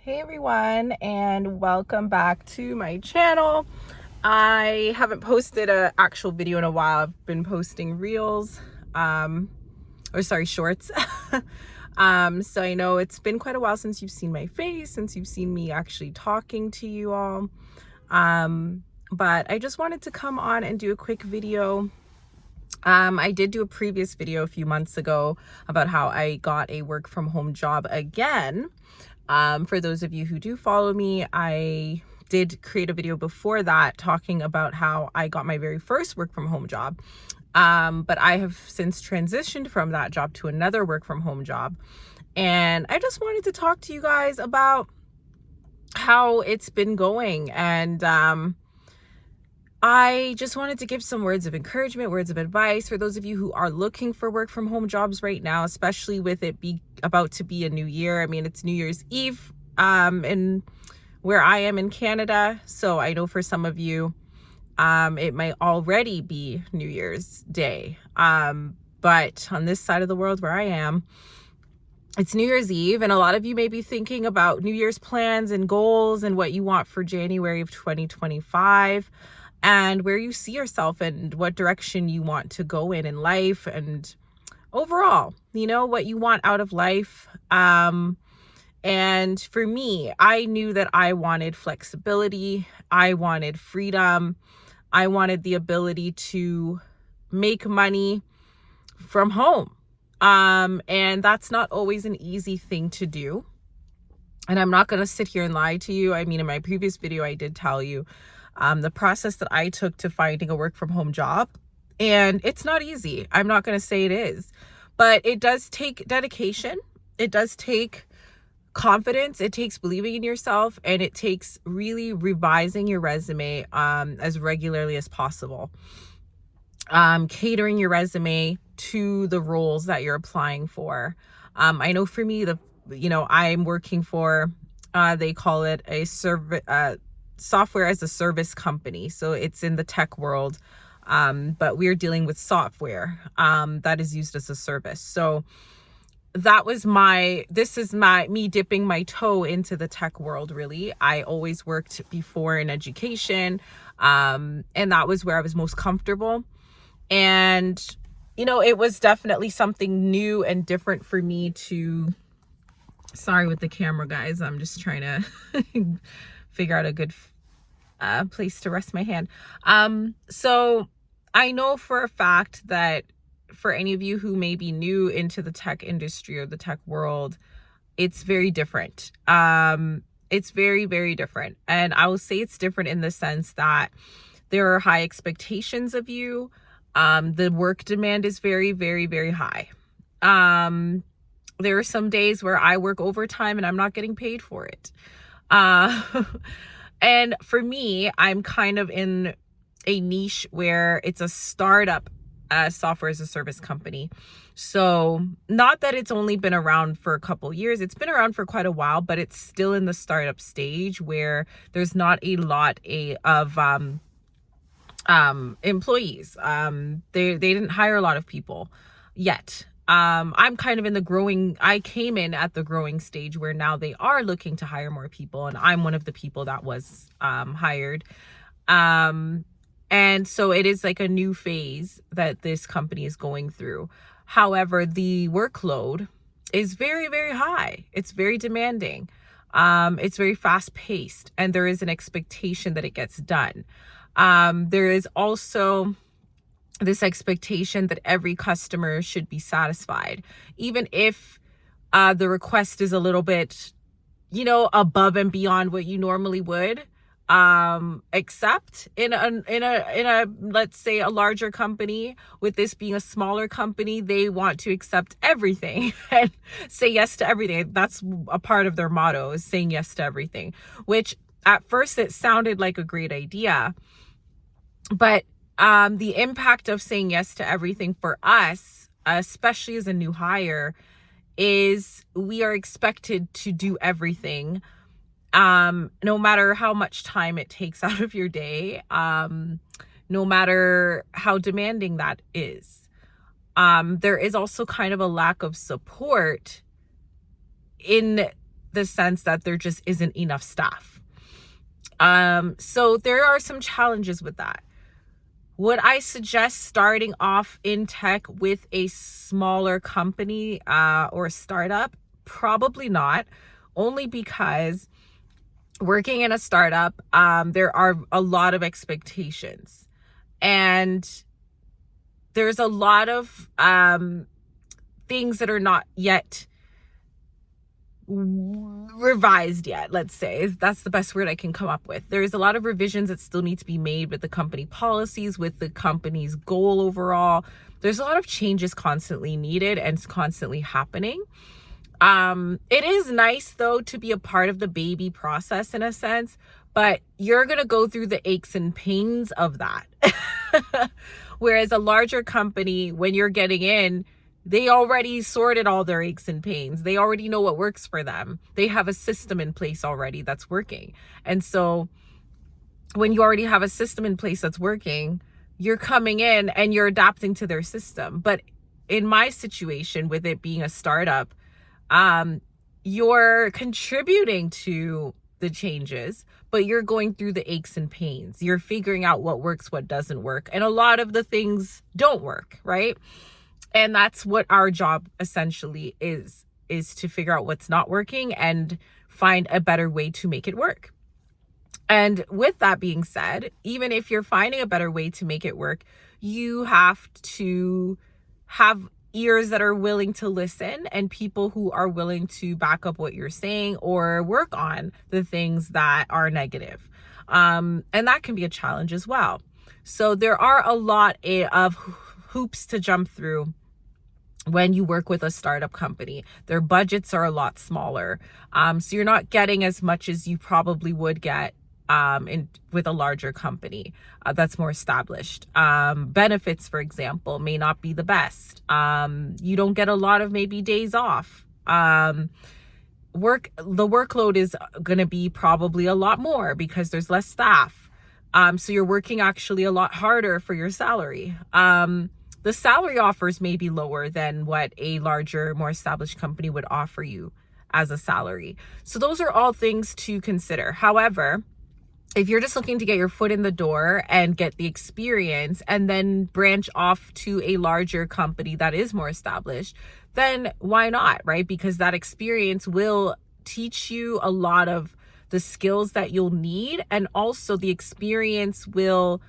Hey everyone, and welcome back to my channel. I haven't posted an actual video in a while. I've been posting reels, shorts. So I know it's been quite a while since you've seen my face, since you've seen me actually talking to you all. But I just wanted to come on and do a quick video. I did do a previous video a few months ago about how I got a work from home job again. For those of you who do follow me, I did create a video before that talking about how I got my very first work from home job. But I have since transitioned from that job to another work from home job. And I just wanted to talk to you guys about how it's been going. And I just wanted to give some words of encouragement, words of advice for those of you who are looking for work from home jobs right now, especially with it about to be a new year. I mean, it's New Year's Eve in where I am in Canada. So I know for some of you, it might already be New Year's Day. But on this side of the world where I am, it's New Year's Eve, and a lot of you may be thinking about New Year's plans and goals and what you want for January of 2025. And where you see yourself and what direction you want to go in life and overall, what you want out of life. And for me, I knew that I wanted flexibility. I wanted freedom. I wanted the ability to make money from home. And that's not always an easy thing to do. And I'm not going to sit here and lie to you. I mean, in my previous video, I did tell you the process that I took to finding a work from home job. And it's not easy. I'm not going to say it is, but it does take dedication. It does take confidence. It takes believing in yourself, and it takes really revising your resume as regularly as possible. Catering your resume to the roles that you're applying for. I know for me, I'm working for, they call it a software as a service company. So it's in the tech world, but we're dealing with software that is used as a service. So that was me dipping my toe into the tech world, really. I always worked before in education, and that was where I was most comfortable. And, it was definitely something new and different for me to, sorry with the camera, guys. I'm just trying to figure out a good place to rest my hand. So I know for a fact that for any of you who may be new into the tech industry or the tech world, it's very different. It's very, very different. And I will say it's different in the sense that there are high expectations of you. The work demand is very, very, very high. There are some days where I work overtime and I'm not getting paid for it. And for me, I'm kind of in a niche where it's a startup software as a service company. So not that it's only been around for a couple years, it's been around for quite a while, but it's still in the startup stage where there's not a lot of employees. They didn't hire a lot of people yet. I'm kind of I came in at the growing stage where now they are looking to hire more people. And I'm one of the people that was hired. And so it is like a new phase that this company is going through. However, the workload is very, very high. It's very demanding. It's very fast paced, and there is an expectation that it gets done. There is also this expectation that every customer should be satisfied, even if the request is a little bit, above and beyond what you normally would accept in a let's say a larger company. With this being a smaller company, they want to accept everything and say yes to everything. That's a part of their motto, is saying yes to everything, which at first it sounded like a great idea, but the impact of saying yes to everything for us, especially as a new hire, is we are expected to do everything, no matter how much time it takes out of your day, no matter how demanding that is. There is also kind of a lack of support in the sense that there just isn't enough staff. So there are some challenges with that. Would I suggest starting off in tech with a smaller company or startup? Probably not, only because working in a startup, there are a lot of expectations, and there's a lot of things that are not yet revised yet, let's say. That's the best word I can come up with. There's a lot of revisions that still need to be made with the company policies, with the company's goal overall. There's a lot of changes constantly needed and it's constantly happening. It is nice though to be a part of the baby process in a sense, but you're going to go through the aches and pains of that. Whereas a larger company, when you're getting in, they already sorted all their aches and pains. They already know what works for them. They have a system in place already that's working. And so when you already have a system in place that's working, you're coming in and you're adapting to their system. But in my situation, with it being a startup, you're contributing to the changes, but you're going through the aches and pains. You're figuring out what works, what doesn't work. And a lot of the things don't work, right? And that's what our job essentially is to figure out what's not working and find a better way to make it work. And with that being said, even if you're finding a better way to make it work, you have to have ears that are willing to listen and people who are willing to back up what you're saying or work on the things that are negative. And that can be a challenge as well. So there are a lot of hoops to jump through when you work with a startup company. Their budgets are a lot smaller. So you're not getting as much as you probably would get with a larger company that's more established. Benefits, for example, may not be the best. You don't get a lot of maybe days off. The workload is going to be probably a lot more because there's less staff. So you're working actually a lot harder for your salary. The salary offers may be lower than what a larger, more established company would offer you as a salary. So those are all things to consider. However, if you're just looking to get your foot in the door and get the experience and then branch off to a larger company that is more established, then why not, right? Because that experience will teach you a lot of the skills that you'll need, and also the experience will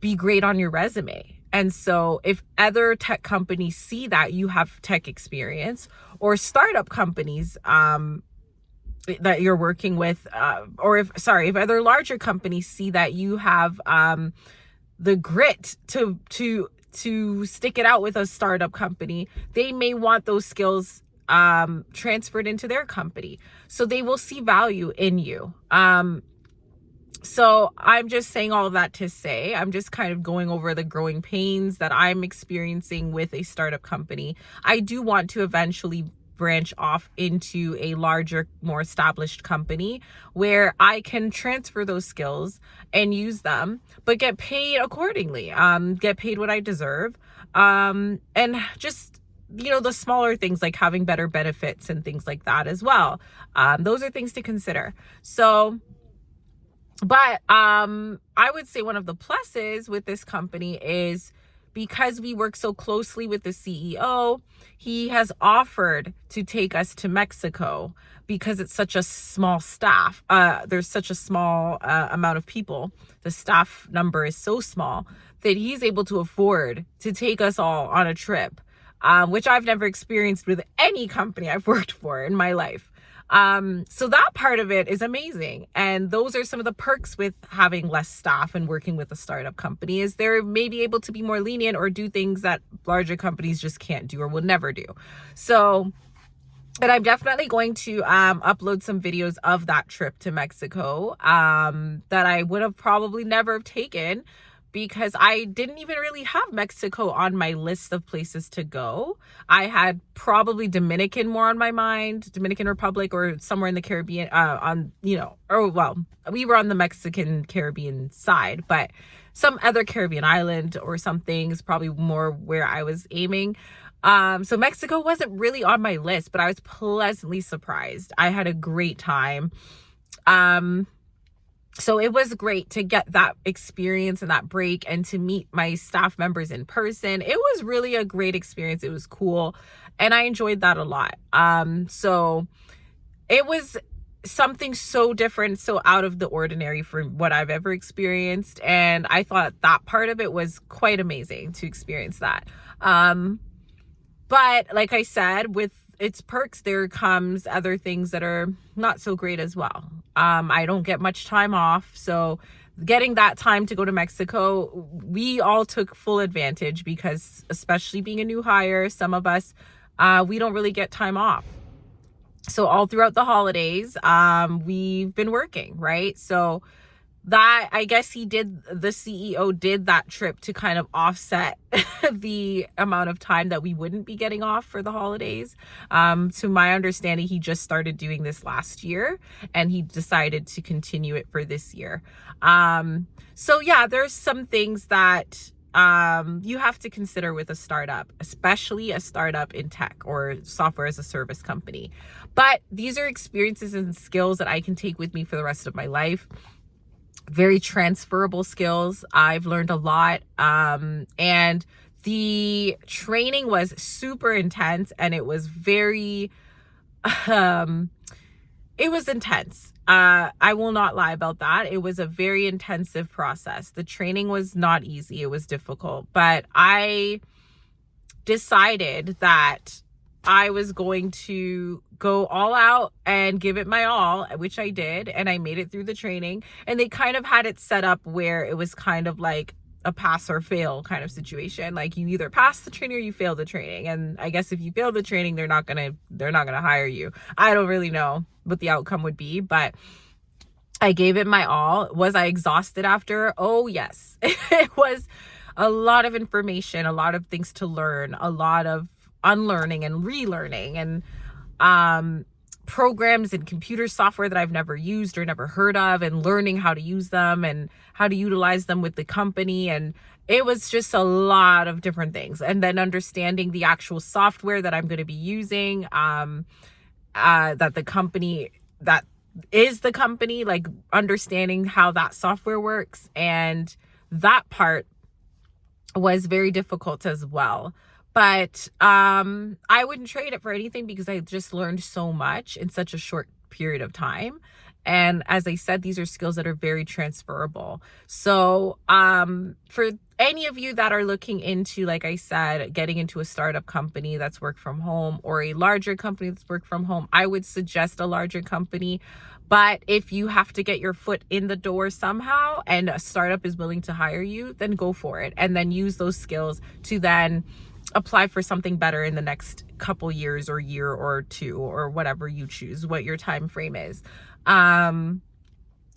be great on your resume. And so if other tech companies see that you have tech experience, or startup companies that you're working with, if other larger companies see that you have the grit to stick it out with a startup company, they may want those skills transferred into their company. So they will see value in you. So I'm just saying all of that to say, I'm just kind of going over the growing pains that I'm experiencing with a startup company. I do want to eventually branch off into a larger, more established company where I can transfer those skills and use them, but get paid accordingly, get paid what I deserve. And just, the smaller things like having better benefits and things like that as well. Those are things to consider. But I would say one of the pluses with this company is because we work so closely with the CEO, he has offered to take us to Mexico because it's such a small staff. There's such a small amount of people. The staff number is so small that he's able to afford to take us all on a trip, which I've never experienced with any company I've worked for in my life. So that part of it is amazing. And those are some of the perks with having less staff and working with a startup company, is they're maybe able to be more lenient or do things that larger companies just can't do or will never do. So, and I'm definitely going to upload some videos of that trip to Mexico that I would have probably never have taken, because I didn't even really have Mexico on my list of places to go. I had probably Dominican more on my mind, Dominican Republic or somewhere in the Caribbean, we were on the Mexican Caribbean side, but some other Caribbean island or something is probably more where I was aiming. So Mexico wasn't really on my list, but I was pleasantly surprised. I had a great time. Um, so it was great to get that experience and that break and to meet my staff members in person. It was really a great experience. It was cool. And I enjoyed that a lot. So it was something so different, so out of the ordinary from what I've ever experienced. And I thought that part of it was quite amazing to experience that. But like I said, with its perks, there comes other things that are not so great as well. I don't get much time off. So getting that time to go to Mexico, we all took full advantage because especially being a new hire, some of us, we don't really get time off. So all throughout the holidays, we've been working, right? So that, I guess the CEO did that trip to kind of offset the amount of time that we wouldn't be getting off for the holidays. To my understanding, he just started doing this last year and he decided to continue it for this year. So yeah, there's some things that you have to consider with a startup, especially a startup in tech or software as a service company. But these are experiences and skills that I can take with me for the rest of my life. Very transferable skills. I've learned a lot. And the training was super intense and it was very, it was intense. I will not lie about that. It was a very intensive process. The training was not easy. It was difficult, but I decided that I was going to go all out and give it my all, which I did. And I made it through the training. And they kind of had it set up where it was kind of like a pass or fail kind of situation. Like you either pass the training or you fail the training. And I guess if you fail the training, they're not gonna hire you. I don't really know what the outcome would be, but I gave it my all. Was I exhausted after? Oh yes. It was a lot of information, a lot of things to learn, a lot of unlearning and relearning, and programs and computer software that I've never used or never heard of, and learning how to use them and how to utilize them with the company. And it was just a lot of different things. And then understanding the actual software that I'm going to be using, that the company that is the company, like understanding how that software works. And that part was very difficult as well. But I wouldn't trade it for anything because I just learned so much in such a short period of time. And as I said, these are skills that are very transferable. So for any of you that are looking into, like I said, getting into a startup company that's work from home or a larger company that's work from home, I would suggest a larger company. But if you have to get your foot in the door somehow and a startup is willing to hire you, then go for it. And then use those skills to then apply for something better in the next couple years or year or two or whatever you choose, what your time frame is.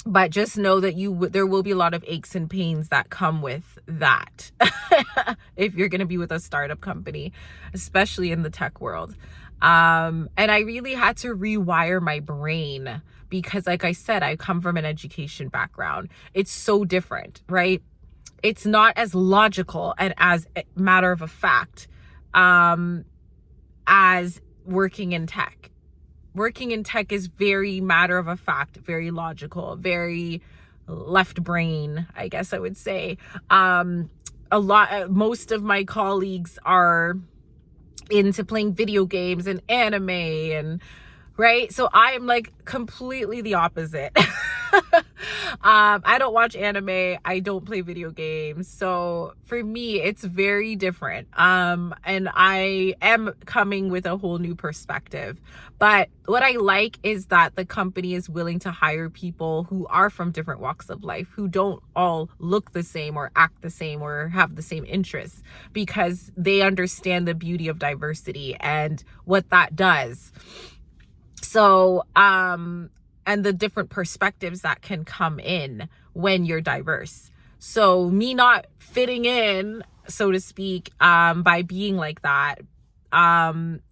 But just know that there will be a lot of aches and pains that come with that if you're going to be with a startup company, especially in the tech world. And I really had to rewire my brain because, like I said, I come from an education background. It's so different, right? It's not as logical and as a matter of a fact as working in tech. Working in tech is very matter of a fact, very logical, very left brain, I guess I would say. Most of my colleagues are into playing video games and anime and right. So I am like completely the opposite. I don't watch anime. I don't play video games. So for me, it's very different. And I am coming with a whole new perspective. But what I like is that the company is willing to hire people who are from different walks of life, who don't all look the same or act the same or have the same interests, because they understand the beauty of diversity and what that does. So, and the different perspectives that can come in when you're diverse. So me not fitting in, so to speak, by being like that,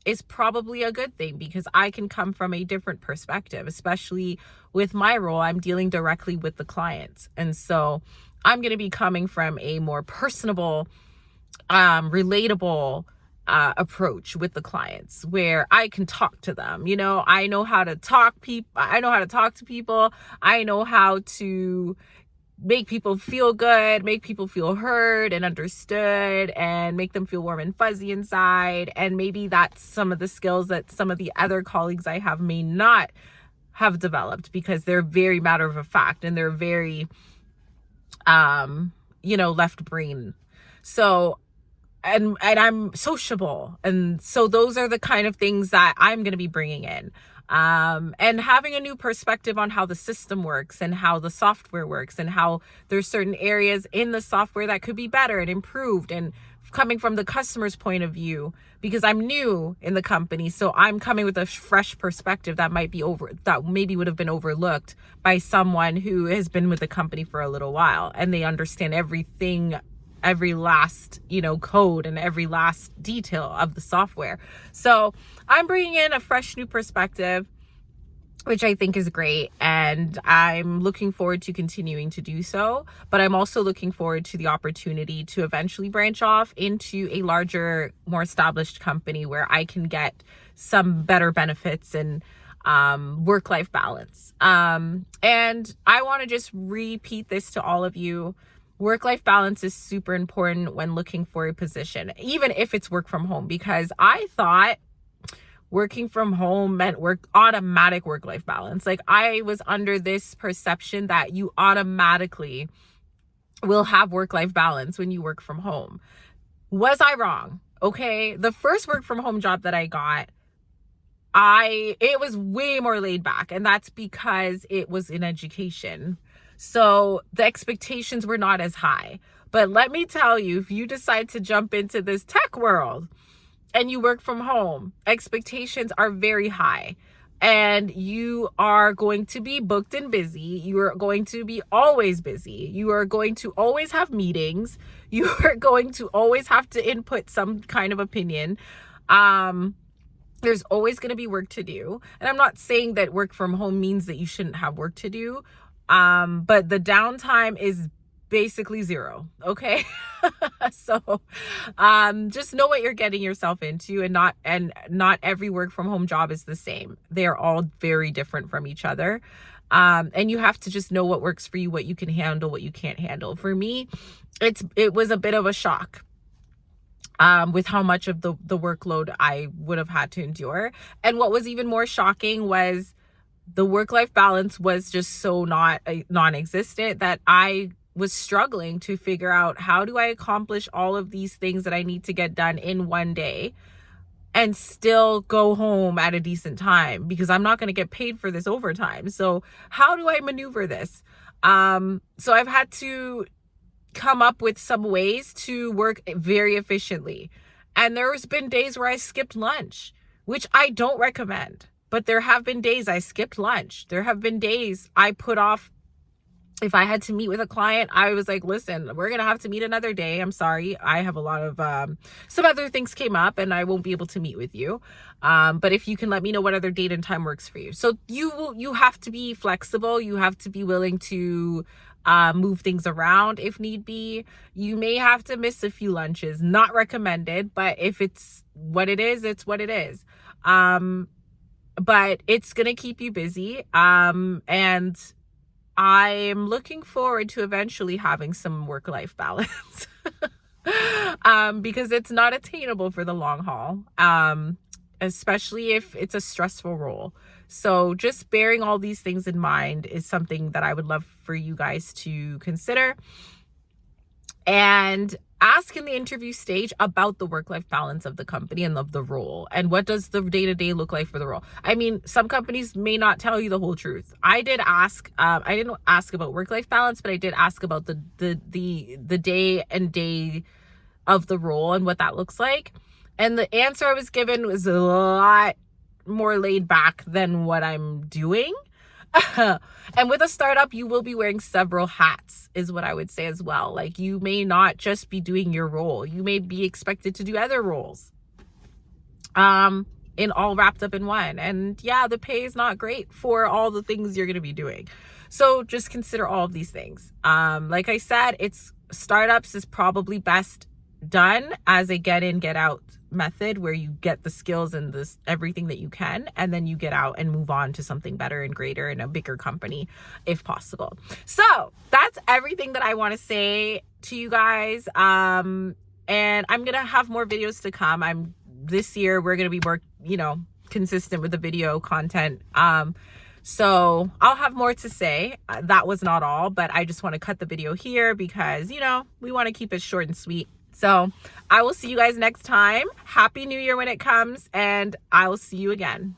is probably a good thing because I can come from a different perspective, especially with my role. I'm dealing directly with the clients. And so I'm going to be coming from a more personable, relatable, approach with the clients where I can talk to them. You know, I know how to talk to people. I know how to make people feel good, make people feel heard and understood, and make them feel warm and fuzzy inside. And maybe that's some of the skills that some of the other colleagues I have may not have developed, because they're very matter of fact and they're very left brain. So and I'm sociable, and so those are the kind of things that I'm going to be bringing in, and having a new perspective on how the system works and how the software works, and how there's certain areas in the software that could be better and improved, and coming from the customer's point of view, because I'm new in the company. So I'm coming with a fresh perspective that maybe would have been overlooked by someone who has been with the company for a little while, and they understand everything, every last code and every last detail of the software. So I'm bringing in a fresh new perspective, which I think is great, and I'm looking forward to continuing to do so. But I'm also looking forward to the opportunity to eventually branch off into a larger, more established company where I can get some better benefits and work-life balance. And I want to just repeat this to all of you. Work-life balance is super important when looking for a position, even if it's work from home, because I thought working from home meant automatic work-life balance. Like, I was under this perception that you automatically will have work-life balance when you work from home. Was I wrong? Okay. The first work from home job that I got, it was way more laid back, and that's because it was in education. So the expectations were not as high. But let me tell you, if you decide to jump into this tech world and you work from home, expectations are very high, and you are going to be booked and busy. You are going to be always busy. You are going to always have meetings. You are going to always have to input some kind of opinion. There's always going to be work to do. And I'm not saying that work from home means that you shouldn't have work to do. But the downtime is basically zero. Okay. So, just know what you're getting yourself into, and not every work from home job is the same. They're all very different from each other. And you have to just know what works for you, what you can handle, what you can't handle. For me, it was a bit of a shock, with how much of the workload I would have had to endure. And what was even more shocking was the work-life balance was just so non-existent that I was struggling to figure out, how do I accomplish all of these things that I need to get done in one day and still go home at a decent time, because I'm not going to get paid for this overtime. So how do I maneuver this? So I've had to come up with some ways to work very efficiently. And there's been days where I skipped lunch, which I don't recommend. But there have been days I skipped lunch. There have been days I put off. If I had to meet with a client, I was like, listen, we're going to have to meet another day. I'm sorry. I have a lot of, some other things came up and I won't be able to meet with you. But if you can let me know what other date and time works for you. So you have to be flexible. You have to be willing to move things around if need be. You may have to miss a few lunches. Not recommended, but if it's what it is, it's what it is. But it's going to keep you busy. And I'm looking forward to eventually having some work-life balance, because it's not attainable for the long haul, especially if it's a stressful role. So just bearing all these things in mind is something that I would love for you guys to consider. And ask in the interview stage about the work-life balance of the company and of the role, and what does the day-to-day look like for the role. I mean, some companies may not tell you the whole truth. I did ask, I didn't ask about work-life balance, but I did ask about the day and day of the role and what that looks like. And the answer I was given was a lot more laid back than what I'm doing. And with a startup, you will be wearing several hats, is what I would say as well. Like, you may not just be doing your role. You may be expected to do other roles, in all wrapped up in one. And yeah, the pay is not great for all the things you're going to be doing. So just consider all of these things. Like I said, startups is probably best done as a get in, get out method where you get the skills and this everything that you can, and then you get out and move on to something better and greater in a bigger company if possible. So that's everything that I want to say to you guys. And I'm gonna have more videos to come. This year we're gonna be more, consistent with the video content. So I'll have more to say. That was not all, but I just want to cut the video here because, we want to keep it short and sweet. So I will see you guys next time. Happy New Year when it comes, and I will see you again.